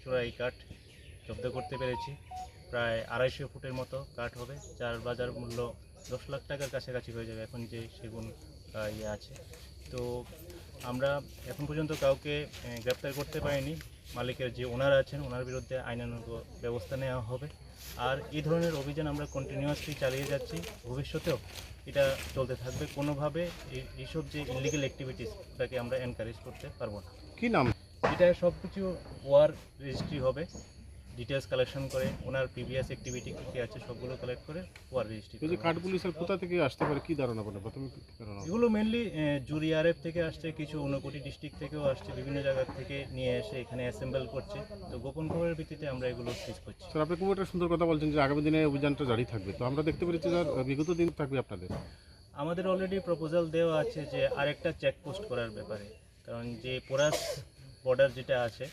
চোরাই কাঠ জব্দ করতে পেরেছি। প্রায় 250 ফুটের মতো কাঠ হবে, যার বাজার মূল্য 10 লাখ টাকার কাছাকাছি হয়ে যাবে এখন যে সেগুন আছে। তো আমরা এখন পর্যন্ত কাউকে গ্রেপ্তার করতে পারিনি। মালিকের যে ওনার আছেন ওনার বিরুদ্ধে আইনানুগ ব্যবস্থা নেওয়া হবে। আর এই ধরনের অভিযান আমরা কন্টিনিউয়াসলি চালিয়ে যাচ্ছি, ভবিষ্যতেও এটা চলতে থাকবে। কোনোভাবে এইসব যে ইলিগাল অ্যাক্টিভিটিস ওটাকে আমরা এনকারেজ করতে পারবো না। কি নাম? এটা সব কিছু ওয়ার রেজিস্ট্রি হবে, ডিটেলস কালেকশন করে ওনার প্রিভিয়াস অ্যাক্টিভিটি কী কী আছে সবগুলো কালেক্ট করে ওয়ার রেজিস্ট্রি। এই যে কাঠগুলি স্যার কোথা থেকে আসতে পারে, কি ধারণা বলে প্রথমে কি ধারণা? এগুলো মেনলি জুরিআরএফ থেকে আসছে, কিছু ঊনকোটি ডিস্ট্রিক্ট থেকেও আসছে, বিভিন্ন জায়গা থেকে নিয়ে এসে এখানে অ্যাসেম্বল করছে। তো গোপন খবরের ভিত্তিতে আমরা এগুলো সিজ করছি। স্যার আপনি খুব একটা সুন্দর কথা বলছেন যে আগামী দিনে অভিযানটা জারি থাকবে, তো আমরা দেখতে পেরেছি স্যার বিগত দিন থাকবে আপনাদের। আমাদের অলরেডি প্রপোজাল দেওয়া আছে যে আরেকটা চেকপোস্ট করার ব্যাপারে, কারণ যে পোরাস বর্ডার যেটা আছে